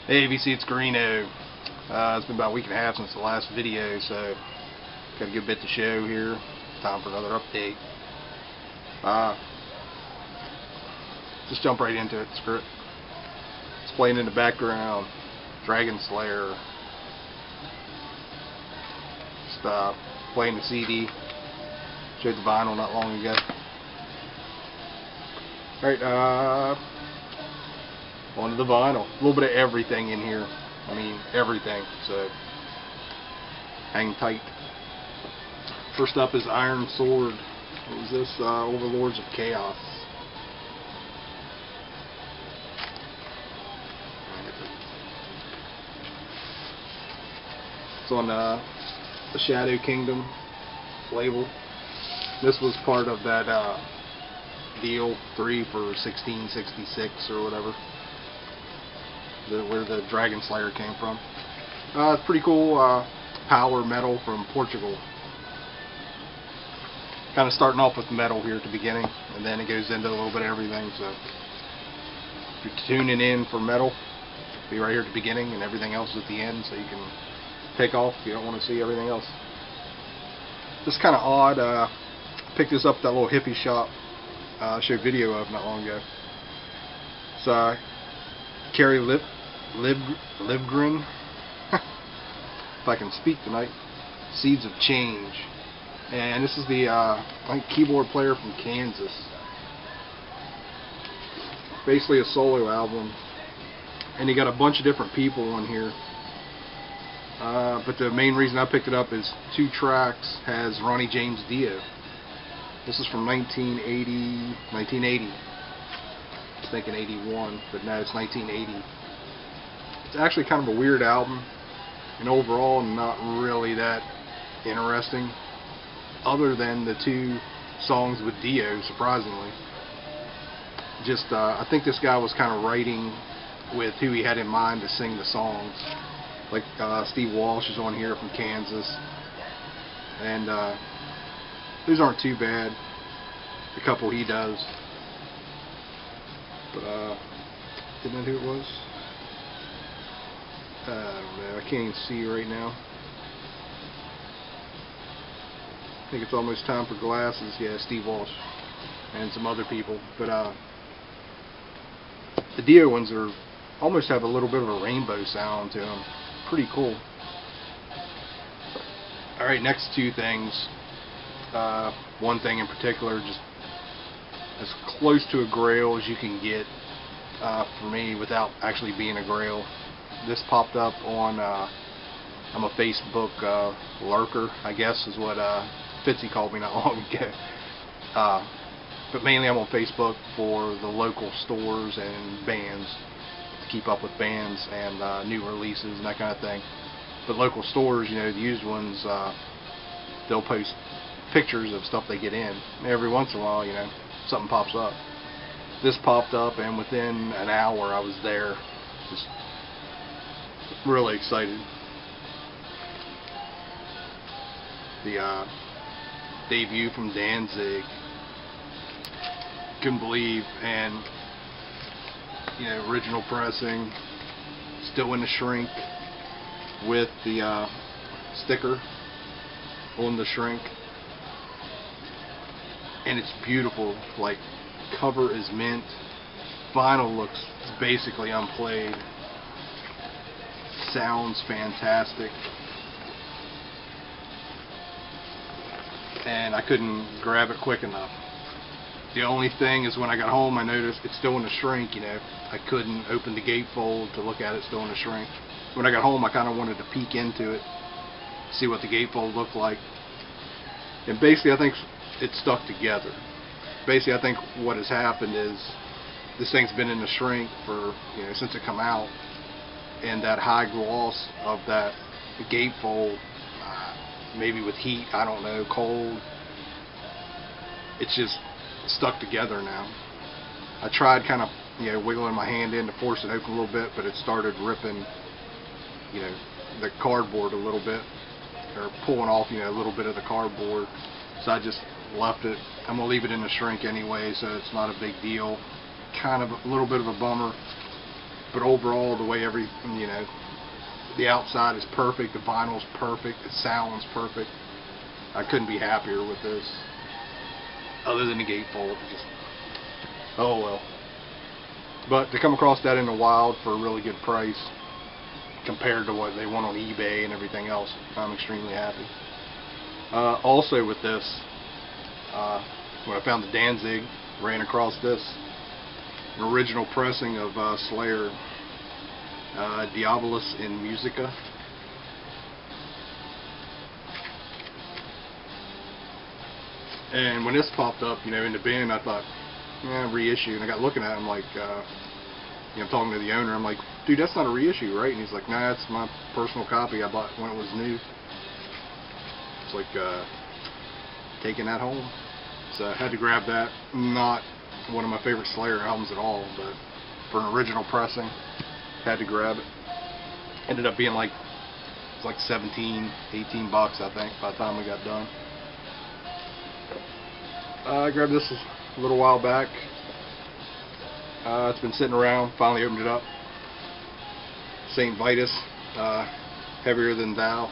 Hey ABC, it's Greeno. It's been about a week and a half since the last video, so got a good bit to show here. Time for another update. Just jump right into it. Screw it. It's playing in the background. Dragon Slayer. Just playing the CD. Showed the vinyl not long ago. Alright, onto the vinyl. A little bit of everything in here. I mean, everything. So, hang tight. First up is Iron Sword. What was this? Overlords of Chaos. It's on the Shadow Kingdom label. This was part of that deal 3 for 1666 or whatever. Where the Dragon Slayer came from. It's pretty cool. Power metal from Portugal. Kind of starting off with metal here at the beginning, and then it goes into a little bit of everything. So if you're tuning in for metal, be right here at the beginning, and everything else at the end, so you can take off if you don't want to see everything else. This is kind of odd. Picked this up at that little hippie shop I showed video of not long ago. It's Carrie Livgren, if I can speak tonight. Seeds of Change, and this is the I think keyboard player from Kansas. Basically a solo album, and you got a bunch of different people on here. But the main reason I picked it up is 2 tracks has Ronnie James Dio. This is from 1980. I was thinking 81, but no, it's 1980. It's actually kind of a weird album, and overall not really that interesting, other than the 2 songs with Dio, surprisingly. Just, I think this guy was kind of writing with who he had in mind to sing the songs. Like Steve Walsh is on here from Kansas, and these aren't too bad, the couple he does. But didn't know who it was. I don't know. I can't even see right now. I think it's almost time for glasses. Yeah, Steve Walsh and some other people. But the Dio ones are almost have a little bit of a rainbow sound to them. Pretty cool. All right, next 2 things. One thing in particular, just as close to a grail as you can get for me without actually being a grail. This popped up on I'm a Facebook lurker, I guess is what Fitzy called me not long ago. But mainly I'm on Facebook for the local stores and bands, to keep up with bands and new releases and that kind of thing. But local stores, you know, the used ones, they'll post pictures of stuff they get in. Every once in a while, you know, something pops up. This popped up, and within an hour I was there. Just really excited. The debut from Danzig. Couldn't believe, and you know, original pressing, still in the shrink with the sticker on the shrink, and it's beautiful. Like, cover is mint, vinyl looks basically unplayed, sounds fantastic, and I couldn't grab it quick enough. The only thing is, when I got home, I noticed it's still in the shrink. You know, I couldn't open the gatefold to look at it still in the shrink. When I got home, I kind of wanted to peek into it, see what the gatefold looked like, and basically I think it stuck together. Basically, I think what has happened is this thing's been in the shrink for, you know, since it come out, and that high gloss of that gatefold, maybe with heat, I don't know, cold, it's just stuck together now. I tried kind of, you know, wiggling my hand in to force it open a little bit, but it started ripping, you know, the cardboard a little bit, or pulling off, you know, a little bit of the cardboard. So I just left it. I'm gonna leave it in the shrink anyway, so it's not a big deal. Kind of a little bit of a bummer, But overall, the way the outside is perfect, the vinyl's perfect, the sound's perfect. I couldn't be happier with this. Other than the gatefold, just, oh well. But to come across that in the wild for a really good price, compared to what they want on eBay and everything else, I'm extremely happy. Also with this, when I found the Danzig, ran across this, an original pressing of Slayer, Diabolus in Musica. And when this popped up, in the bin, I thought, reissue. And I got looking at it, I'm like, I'm talking to the owner, I'm like, dude, that's not a reissue, right? And he's like, nah, that's my personal copy I bought when it was new. It's like, taking that home. So I had to grab that. Not one of my favorite Slayer albums at all, but for an original pressing, had to grab it. Ended up being like, it's like 17, 18 bucks, I think, by the time we got done. I grabbed this a little while back. It's been sitting around, finally opened it up. St. Vitus, Heavier Than Thou.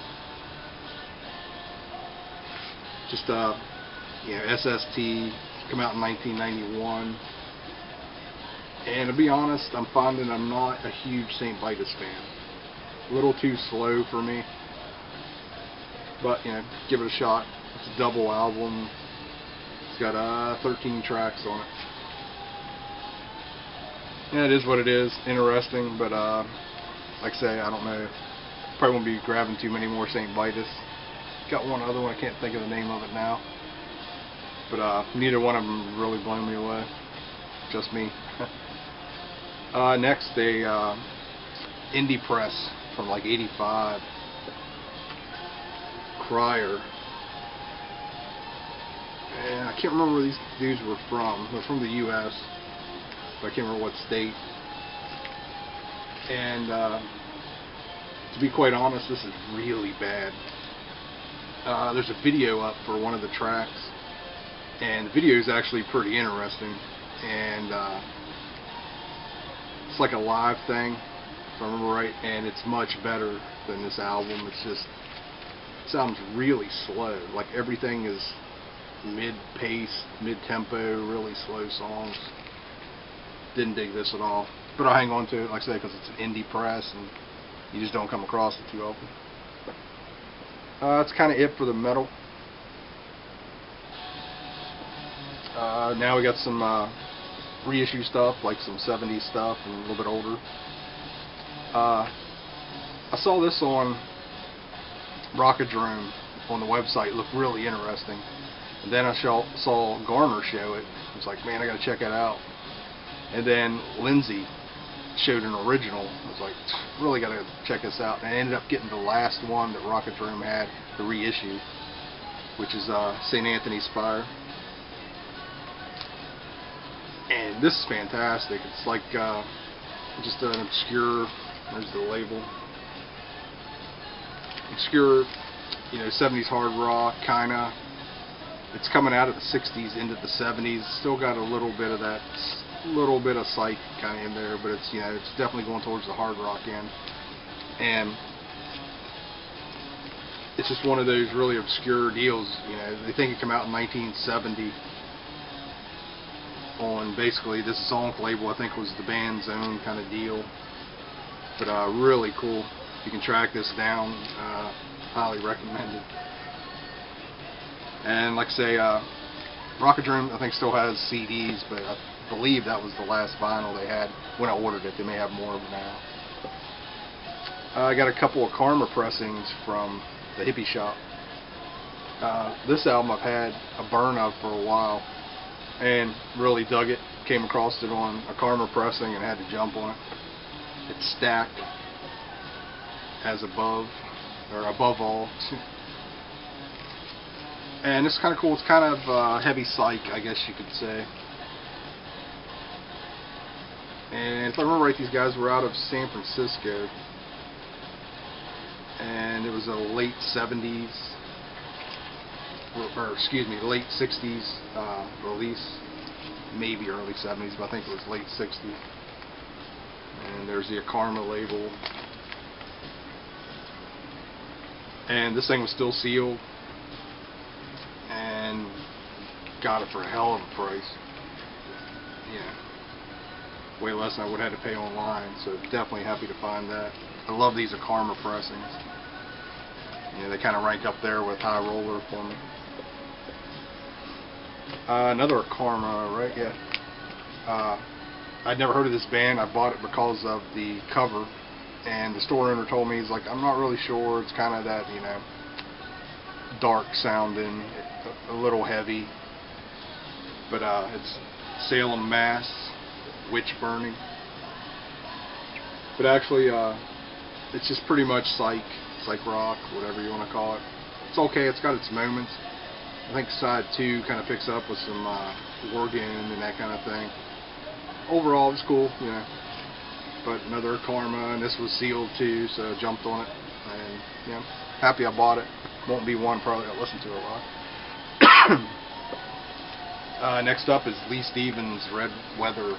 Just, SST, come out in 1991. And to be honest, I'm finding I'm not a huge St. Vitus fan. A little too slow for me. But, give it a shot. It's a double album. It's got 13 tracks on it. Yeah, it is what it is. Interesting, but like I say, I don't know. Probably won't be grabbing too many more St. Vitus. Got one other one, I can't think of the name of it now. But neither one of them really blown me away. Just me. Next, a indie press from like '85. Crier. And I can't remember where these dudes were from. They're from the U.S., but I can't remember what state. And to be quite honest, this is really bad. There's a video up for one of the tracks, and the video is actually pretty interesting. And it's like a live thing, if I remember right, and it's much better than this album. It sounds really slow. Like everything is mid-pace, mid-tempo, really slow songs. Didn't dig this at all, but I'll hang on to it, like I say, because it's an indie press and you just don't come across it too often. That's kind of it for the metal. Now we got some reissue stuff, like some 70s stuff and a little bit older. I saw this on Rockadrome on the website. It looked really interesting. And then I saw Garner show it. I was like, man, I got to check it out. And then Lindsay showed an original. I was like, really got to check this out. And I ended up getting the last one that Rockadrome had, the reissue, which is St. Anthony's Spire. And this is fantastic. It's like just an obscure, there's the label, obscure, 70s hard rock, kinda. It's coming out of the 60s into the 70s. Still got a little bit of that, little bit of psych kind of in there, but it's it's definitely going towards the hard rock end. And it's just one of those really obscure deals. They think it came out in 1970 on basically this Zonk label. I think was the band's own kind of deal. But really cool. If you can track this down, highly recommend it. And like I say, Rockadrome I think still has CDs, but I believe that was the last vinyl they had when I ordered it. They may have more of them now. I got a couple of Karma pressings from the Hippie Shop. This album I've had a burn of for a while and really dug it. Came across it on a Karma pressing and had to jump on it. It's stacked as above, or above all. And it's kind of cool. It's kind of heavy psych, I guess you could say. And if I remember right, these guys were out of San Francisco. And it was a late 70s, or excuse me, late 60s release. Maybe early 70s, but I think it was late 60s. And there's the Karma label. And this thing was still sealed, and got it for a hell of a price. Way less than I would have had to pay online, so definitely happy to find that. I love these Karma pressings. They kind of rank up there with High Roller for me. Another Karma, right? Yeah. I'd never heard of this band. I bought it because of the cover, and the store owner told me, he's like, I'm not really sure. It's kind of that, dark sounding, a little heavy, but it's Salem, Mass, Witch Burning. But actually, it's just pretty much psych rock, whatever you want to call it. It's okay. It's got its moments. I think side 2 kind of picks up with some organ and that kind of thing. Overall, it's cool, But another Karma, and this was sealed too, so I jumped on it, and happy I bought it. Won't be one probably I'll listen to a lot. Next up is Lee Stevens' Red Weather.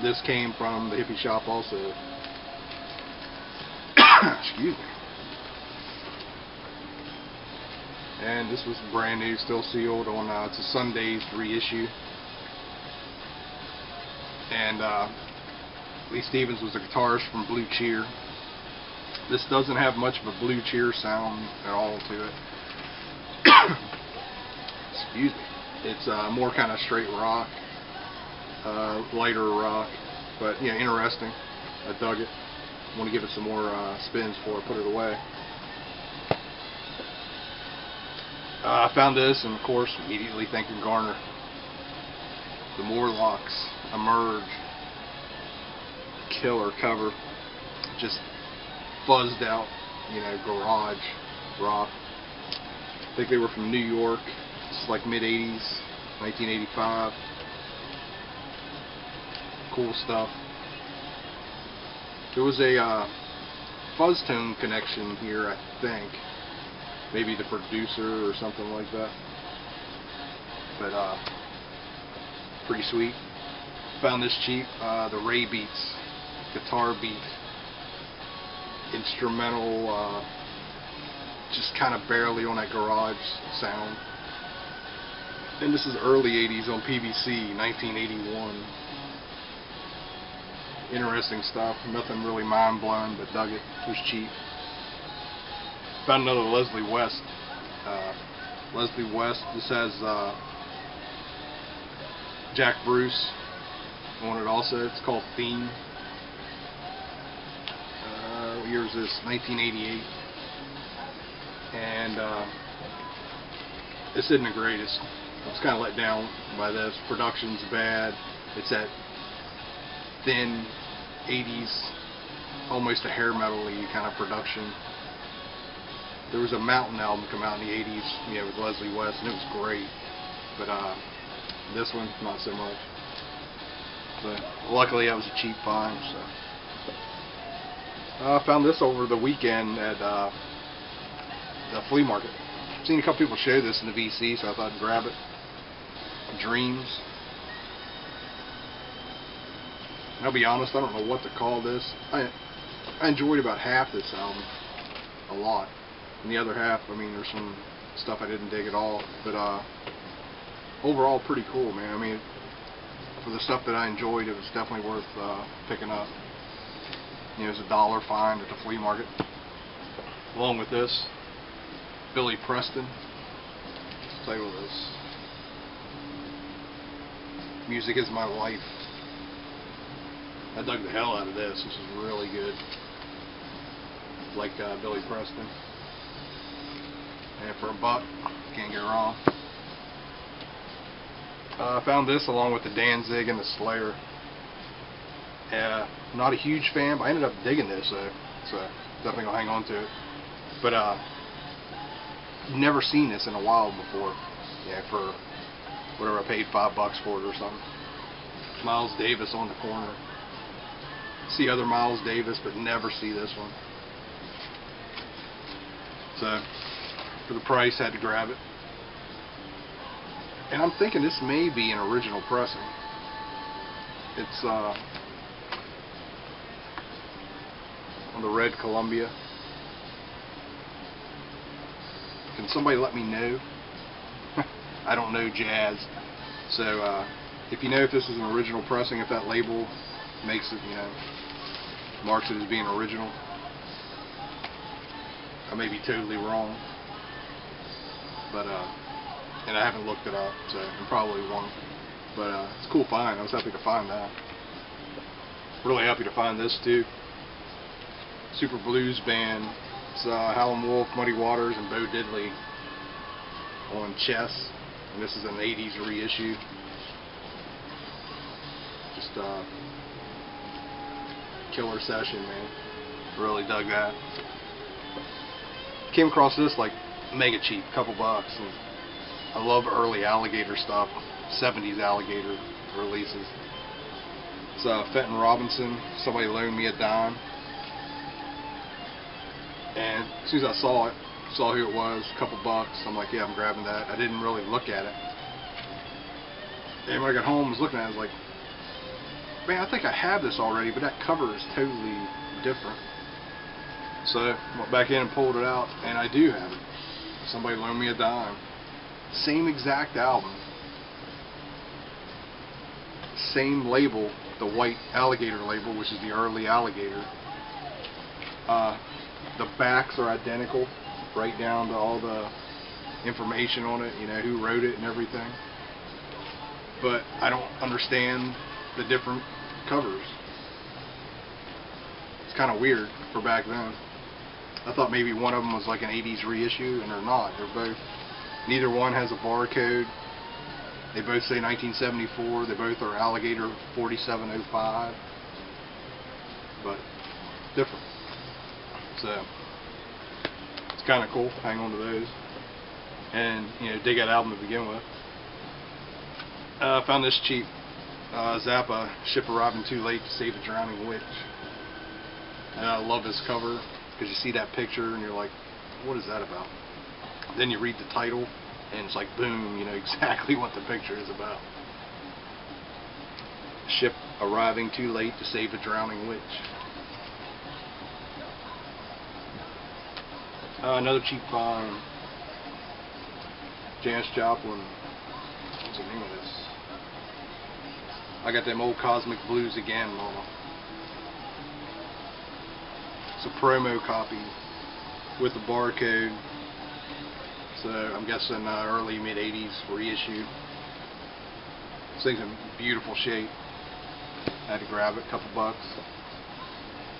This came from the hippie shop also. Excuse me. And this was brand new, still sealed on, it's a Sunday's reissue. And Lee Stevens was a guitarist from Blue Cheer. This doesn't have much of a Blue Cheer sound at all to it. Excuse me. It's more kind of straight rock, lighter rock, but interesting. I dug it. Want to give it some more spins before I put it away. I found this, and of course, immediately thinking Garner. The Morlocks, Emerge, killer cover, just buzzed out, garage rock. I think they were from New York. It's like mid-80s, 1985. Cool stuff. There was a fuzz tone connection here, I think. Maybe the producer or something like that. But pretty sweet. Found this cheap. The Ray Beats guitar beat, instrumental, just kind of barely on that garage sound. And this is early 80s on PVC, 1981. Interesting stuff. Nothing really mind-blowing, but dug it. It was cheap. Found another Leslie West. Leslie West. This has Jack Bruce on it also. It's called Theme. What year is this? 1988. And this isn't the greatest. I was kind of let down by this. Production's bad. It's that thin 80s, almost a hair metal-y kind of production. There was a Mountain album come out in the 80s, with Leslie West, and it was great. But this one, not so much. But luckily, that was a cheap find. So I found this over the weekend at the flea market. I've seen a couple people show this in the VC, so I thought I'd grab it. Dreams. And I'll be honest, I don't know what to call this. I enjoyed about half this album a lot. And the other half, there's some stuff I didn't dig at all. But overall, pretty cool, man. For the stuff that I enjoyed, it was definitely worth picking up. It was $1 find at the flea market. Along with this, Billy Preston. Let's title this. Music is My Life. I dug the hell out of this. This is really good. Like Billy Preston. And for $1, can't get wrong. I found this along with the Danzig and the Slayer. Not a huge fan, but I ended up digging this, so definitely gonna hang on to it. But never seen this in a while before. For whatever I paid $5 for it or something. Miles Davis on the corner. See other Miles Davis, but never see this one. So for the price, had to grab it. And I'm thinking this may be an original pressing. It's on the red Columbia. Can somebody let me know? I don't know jazz. So if you know if this is an original pressing, if that label makes it, marks it as being original, I may be totally wrong. But and I haven't looked it up, so I'm probably wrong. But it's a cool find. I was happy to find that. Really happy to find this too. Super Blues Band. It's Howlin' Wolf, Muddy Waters, and Bo Diddley on chess. And this is an 80s reissue. Just killer session, man. Really dug that. Came across this like mega cheap, couple bucks. And I love early Alligator stuff, 70s Alligator releases. It's Fenton Robinson. Somebody loaned me a dime. And as soon as I saw who it was, a couple bucks, I'm like, yeah, I'm grabbing that. I didn't really look at it. And when I got home, I was looking at it, I was like, man, I think I have this already, but that cover is totally different. So I went back in and pulled it out, and I do have it. Somebody loaned me a dime. Same exact album. Same label, the white Alligator label, which is the early Alligator. The backs are identical, right down to all the information on it, who wrote it and everything. But I don't understand the different covers. It's kind of weird for back then. I thought maybe one of them was like an 80s reissue, and they're not. They're both, neither one has a barcode. They both say 1974. They both are Alligator 4705, but different. So it's kind of cool. Hang on to those, and dig that album to begin with. I found this cheap. Zappa, Ship Arriving Too Late to Save a Drowning Witch. And I love this cover because you see that picture and you're like, what is that about? Then you read the title and it's like, boom, you know exactly what the picture is about. Ship arriving too late to save a drowning witch. Another cheap find. Janis Joplin. What's the name of this? I got them old Cosmic Blues Again, mama. It's a promo copy with the barcode. So I'm guessing early mid-80s reissued. This thing's in beautiful shape. I had to grab it, a couple bucks.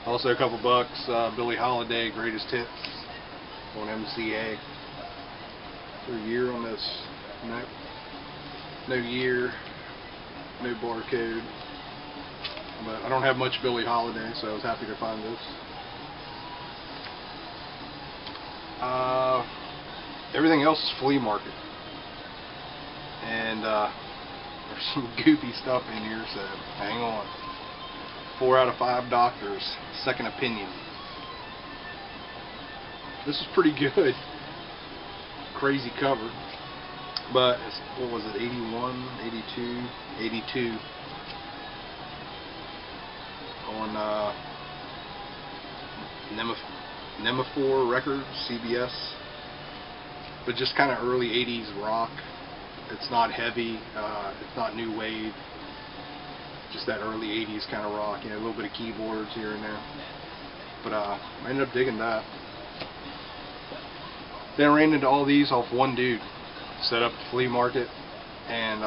Also a couple bucks, Billie Holiday Greatest Hits on MCA. Is there a year on this? No. No year. No barcode. But I don't have much Billie Holiday, so I was happy to find this. Everything else is flea market. And there's some goofy stuff in here, so hang on. 4 out of 5 doctors, second opinion. This is pretty good. Crazy cover. But, what was it, 81, 82, 82. On Nemaphore Records, CBS. But just kind of early 80s rock. It's not heavy, it's not new wave. Just that early 80s kind of rock, a little bit of keyboards here and there. But I ended up digging that. Then I ran into all these off one dude. Set up the flea market, and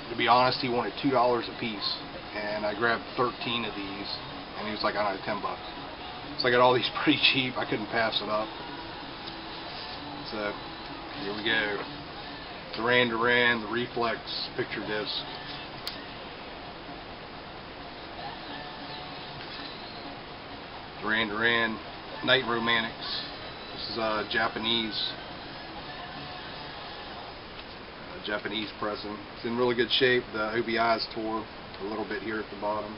to be honest, he wanted $2 a piece, and I grabbed 13 of these, and he was like, I don't know, 10 bucks. So I got all these pretty cheap. I couldn't pass it up. So here we go. Duran Duran, the Reflex picture disc. Duran Duran, Night Romantics. This is Japanese pressing. It's in really good shape. The OBI's tore a little bit here at the bottom.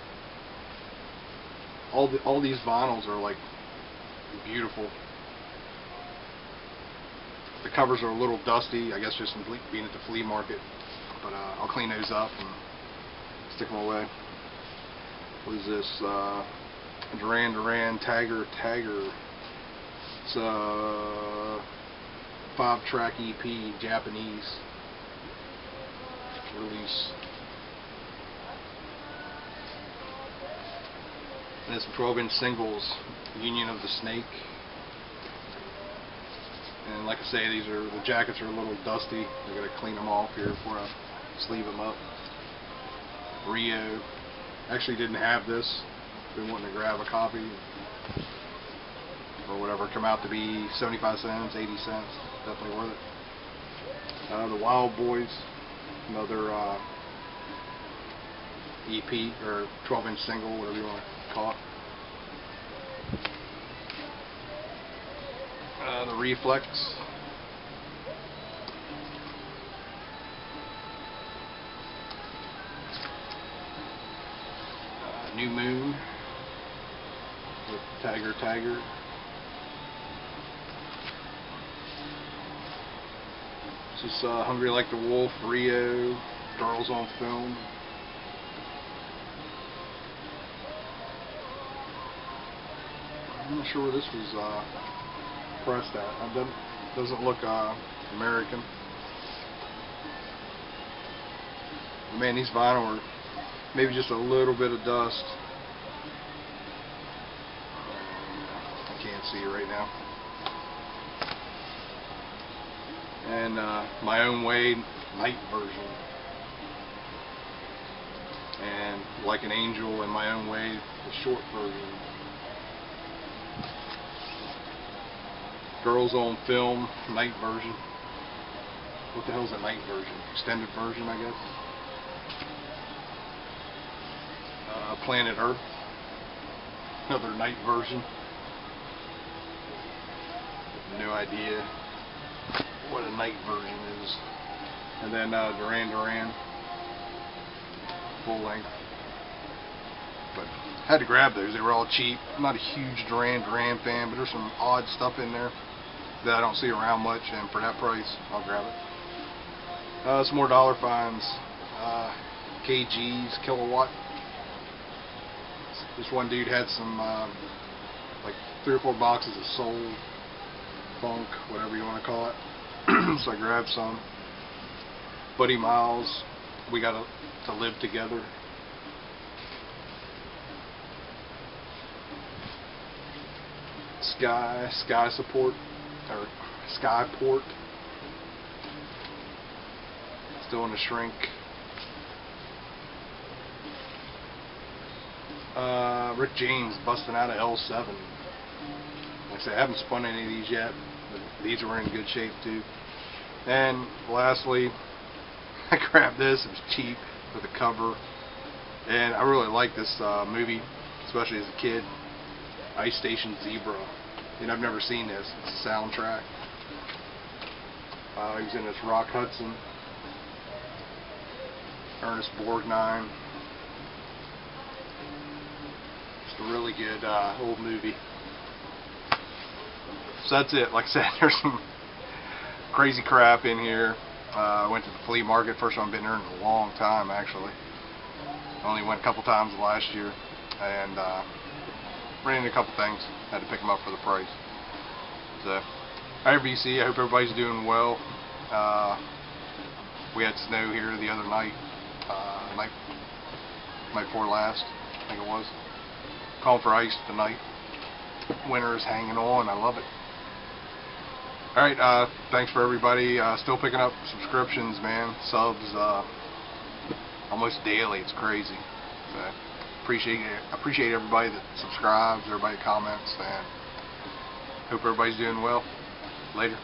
All these vinyls are like beautiful. The covers are a little dusty, I guess just from being at the flea market. But I'll clean those up and stick them away. What is this? Duran Duran Tagger. It's a 5-track EP, Japanese release. And it's 12-inch singles, Union of the Snake. And like I say, the jackets are a little dusty. I gotta clean them off here before I sleeve them up. Rio. Actually didn't have this. Been wanting to grab a copy or whatever. Come out to be 75 cents, 80 cents. Definitely worth it. The Wild Boys, another EP or 12-inch single, whatever you want to call it. The Reflex. New Moon with Tagger. This is Hungry Like the Wolf, Rio, Girls on Film. I'm not sure where this was pressed at. It doesn't look American. Man, these vinyl are maybe just a little bit of dust. I can't see it right now. And My Own Way night version. And Like an Angel and My Own Way, the short version. Girls on Film night version. What the hell is a night version? Extended version, I guess. Planet Earth, another night version. No idea what a night version is. And then Duran Duran, full length. But I had to grab those. They were all cheap. I'm not a huge Duran Duran fan, but there's some odd stuff in there that I don't see around much, and for that price, I'll grab it. Some more dollar finds. KGs, Kilowatt. This one dude had some like 3 or 4 boxes of soul, funk, whatever you want to call it. So I grabbed some. Buddy Miles, We Got to Live Together. Sky Support, or Skyport. Still in the shrink. Rick James, Busting Out of L7. Like I said, I haven't spun any of these yet, but these are in good shape too. And lastly, I grabbed this. It was cheap with a cover, and I really like this movie, especially as a kid. Ice Station Zebra. And I've never seen this. It's a soundtrack. He was in this. Rock Hudson, Ernest Borgnine. Just a really good old movie. So that's it. Like I said, there's some crazy crap in here. I went to the flea market. First time I've been there in a long time, actually. Only went a couple times last year, and ran into a couple things. Had to pick them up for the price. So, IRBC, I hope everybody's doing well. We had snow here the other night, night before last, I think it was. Calling for ice tonight. Winter is hanging on. I love it. Alright, thanks for everybody. Still picking up subscriptions, man. Subs almost daily. It's crazy. So, appreciate everybody that subscribes, everybody that comments, and hope everybody's doing well. Later.